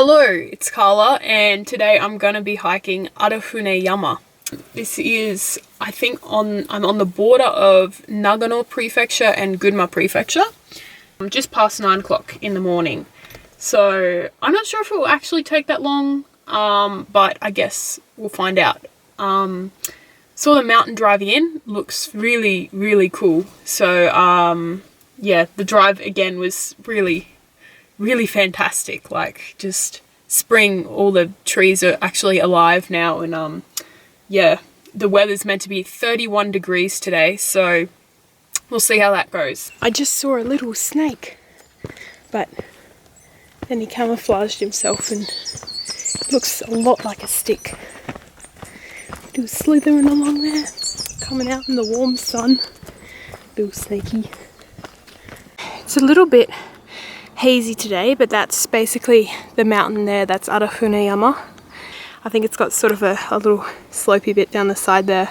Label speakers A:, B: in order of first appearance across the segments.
A: Hello, it's Carla, and today I'm going to be hiking Arafuneyama. This is, I'm on the border of Nagano prefecture and Gunma prefecture. I'm just past 9 o'clock in the morning. So I'm not sure if it will actually take that long, but I guess we'll find out. Saw the mountain driving in, looks really, really cool. So yeah, the drive again was really fantastic. Like, just spring, all the trees are actually alive now, and yeah, the weather's meant to be 31 degrees today, so we'll see how that goes. I just saw a little snake, but then he camouflaged himself and looks a lot like a stick. He was slithering along there, coming out in the warm sun. Little snaky. It's a little bit hazy today, but that's basically the mountain there. That's Arafuneyama. I think it's got sort of a little slopey bit down the side there.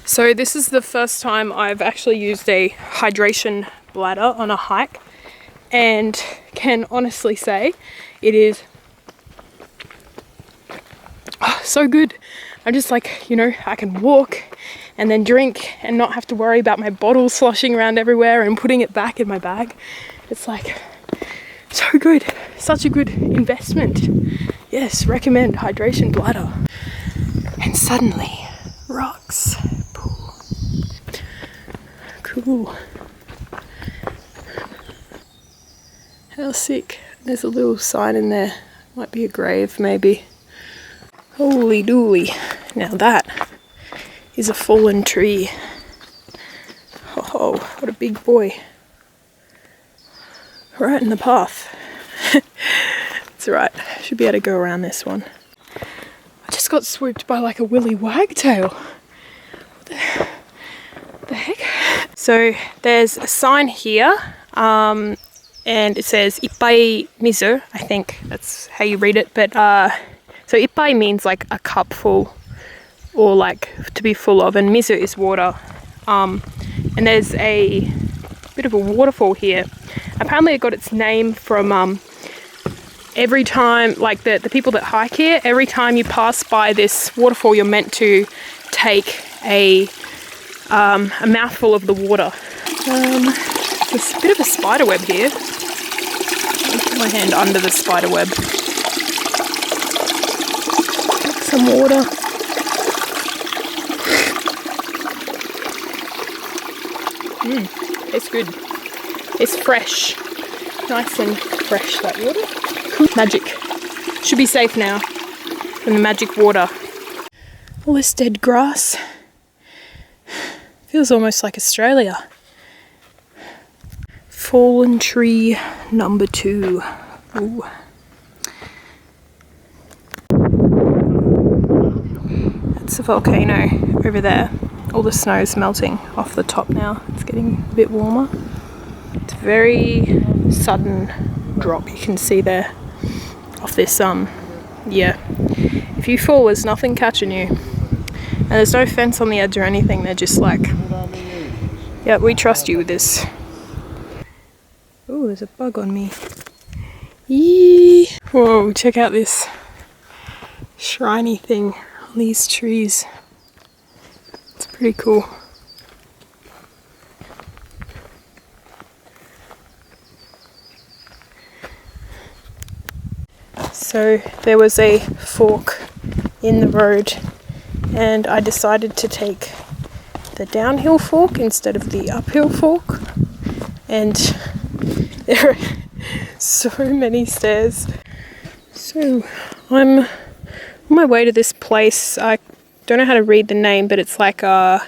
A: So this is the first time I've actually used a hydration bladder on a hike, and can honestly say it is so good. I'm just like, you know, I can walk and then drink and not have to worry about my bottle sloshing around everywhere and putting it back in my bag. It's like so good, such a good investment. Yes, recommend hydration bladder. And suddenly, rocks. Pool. Cool. How sick. There's a little sign in there. Might be a grave, maybe. Holy dooly. Now that is a fallen tree. Oh, what a big boy. Right in the path. It's alright, should be able to go around this one. I just got swooped by like a willy wagtail. What the heck? So there's a sign here, and it says Ippai mizu. I think that's how you read it, but so Ippai means like a cup full, or like to be full of, and mizu is water. And there's a bit of a waterfall here. Apparently it got its name from every time, like the people that hike here, every time you pass by this waterfall, you're meant to take a mouthful of the water. There's a bit of a spider web here. I'll put my hand under the spider web. Take some water. It's good. It's fresh. Nice and fresh, that water. Cool. Magic. Should be safe now from the magic water. All this dead grass. Feels almost like Australia. Fallen tree number 2. Ooh. That's the volcano over there. All the snow's melting off the top now. It's getting a bit warmer. It's a very sudden drop, you can see there, off this, yeah. If you fall, there's nothing catching you. And there's no fence on the edge or anything, they're just like, yeah, we trust you with this. Oh, there's a bug on me. Yee! Whoa, check out this shiny thing on these trees. It's pretty cool. So there was a fork in the road, and I decided to take the downhill fork instead of the uphill fork, and there are so many stairs. So I'm on my way to this place. I don't know how to read the name, but it's like a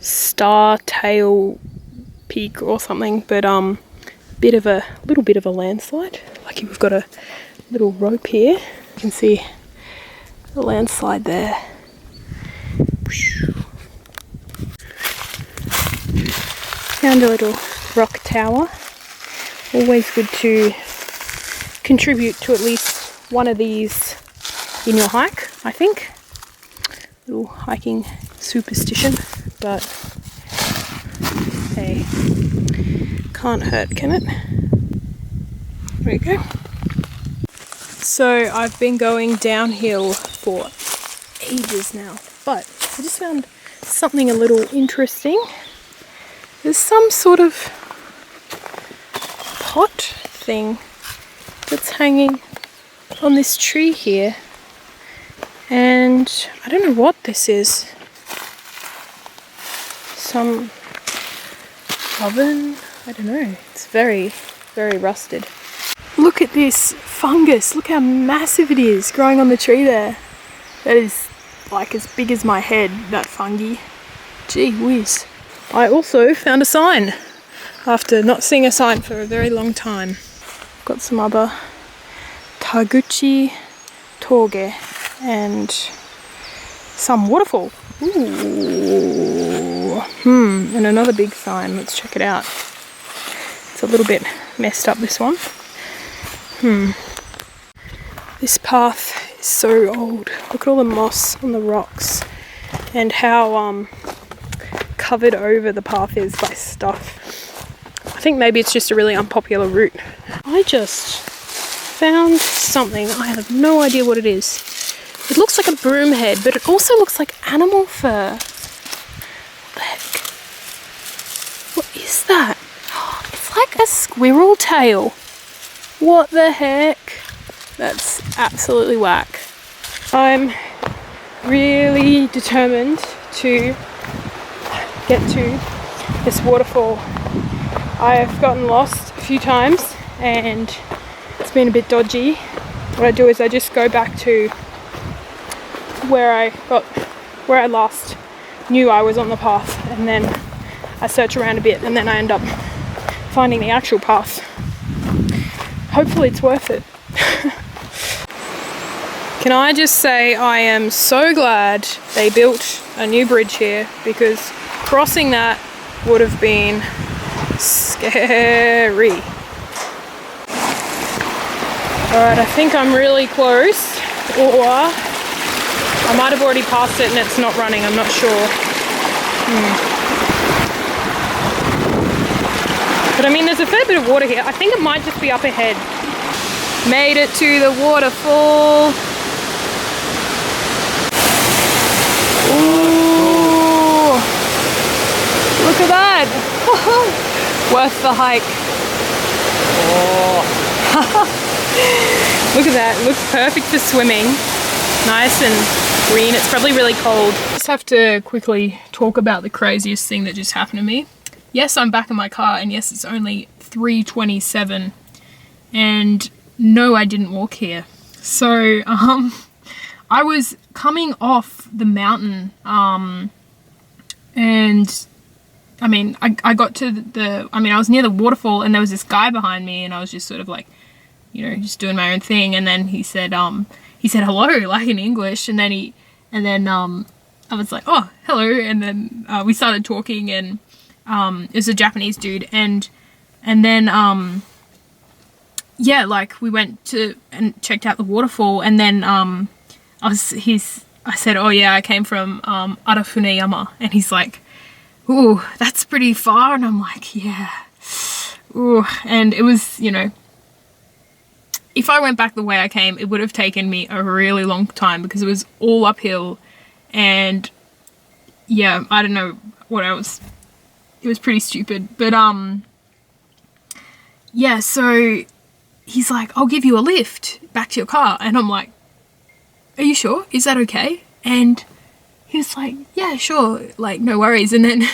A: Star Tail Peak or something, but little bit of a landslide. Like, we've got a little rope here. You can see the landslide there. Found a little rock tower. Always good to contribute to at least one of these in your hike, I think. Little hiking superstition, but hey, can't hurt, can it? There we go.
B: So I've been going downhill for ages now, but I just found something a little interesting. There's some sort of pot thing that's hanging on this tree here, and I don't know what this is. Some oven? I don't know. It's very, very rusted. Look at this fungus. Look how massive it is growing on the tree there. That is like as big as my head, that fungi. Gee whiz. I also found a sign after not seeing a sign for a very long time. Got some other Taguchi Toge and some waterfall. Ooh. And another big sign. Let's check it out. It's a little bit messed up, this one. This path is so old. Look at all the moss on the rocks and how covered over the path is by stuff. I think maybe it's just a really unpopular route. I just found something. I have no idea what it is. It looks like a broom head, but it also looks like animal fur. What the heck? What is that? It's like a squirrel tail. What the heck? That's absolutely whack. I'm really determined to get to this waterfall. I've gotten lost a few times and it's been a bit dodgy. What I do is I just go back to where I last knew I was on the path, and then I search around a bit, and then I end up finding the actual path. Hopefully it's worth it. Can I just say I am so glad they built a new bridge here, because crossing that would have been scary. Alright, I think I'm really close, or I might have already passed it and it's not running, I'm not sure. But I mean, there's a fair bit of water here. I think it might just be up ahead. Made it to the waterfall. Ooh, look at that. Worth the hike. Oh. Look at that, it looks perfect for swimming. Nice and green. It's probably really cold. Just have to quickly talk about the craziest thing that just happened to me. Yes, I'm back in my car, and yes, it's only 3:27, and no, I didn't walk here. So I was coming off the mountain, and I mean, I got to I was near the waterfall, and there was this guy behind me, and I was just sort of like, you know, just doing my own thing, and then he said hello, like in English, and then I was like, oh, hello, and then we started talking, and it was a Japanese dude, and then yeah, like we went to and checked out the waterfall, and then I said, oh yeah, I came from Arafuneyama, and he's like, ooh, that's pretty far, and I'm like, yeah, ooh, and it was, you know, if I went back the way I came, it would have taken me a really long time, because it was all uphill, and yeah, I don't know what else. It was pretty stupid, but yeah, so he's like, I'll give you a lift back to your car, and I'm like, are you sure? Is that okay? And he was like, yeah, sure, like, no worries. And then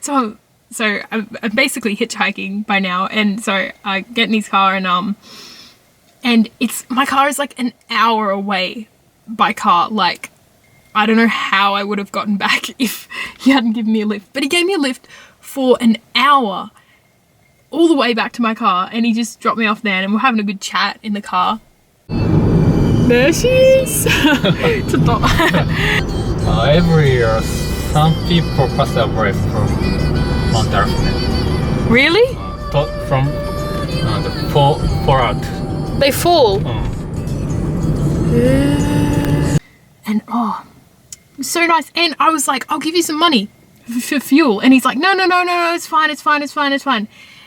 B: so I'm basically hitchhiking by now, and so I get in his car, and my car is like an hour away by car. Like, I don't know how I would have gotten back if he hadn't given me a lift, but he gave me a lift for an hour all the way back to my car, and he just dropped me off there, and we're having a good chat in the car. There she is. It's a dog.
C: Every year, some people pass away from Mount Arafune.
B: Really?
C: From the fallout.
B: They fall. And oh, it was so nice. And I was like, I'll give you some money for fuel. And he's like, no, it's fine.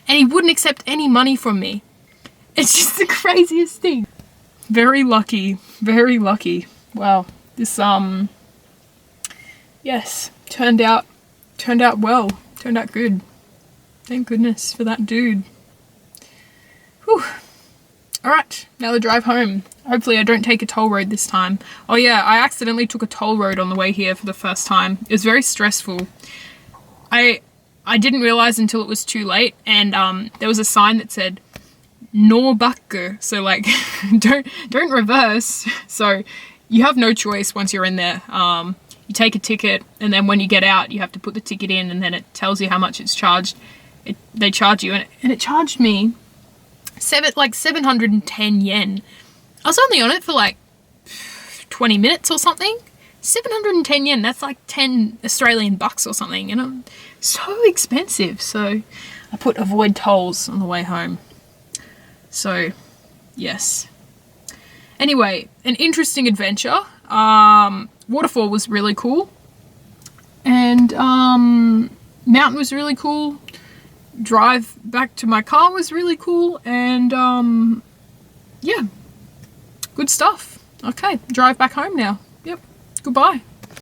B: And he wouldn't accept any money from me. It's just the craziest thing.
A: Very lucky. Very lucky. Wow. This, yes, turned out well. Turned out good. Thank goodness for that dude. Whew. Alright, now the drive home. Hopefully I don't take a toll road this time. Oh yeah, I accidentally took a toll road on the way here for the first time. It was very stressful. I didn't realise until it was too late, and there was a sign that said no baku, so like don't reverse. So you have no choice once you're in there. You take a ticket, and then when you get out you have to put the ticket in, and then it tells you how much it's charged. They charge you, and it charged me 710 yen. I was only on it for like 20 minutes or something. 710 yen, that's like 10 Australian bucks or something, and so expensive. So I put avoid tolls on the way home. So yes. Anyway, an interesting adventure. Waterfall was really cool, and mountain was really cool. Drive back to my car was really cool, and yeah, good stuff. Okay, drive back home now. Yep, goodbye.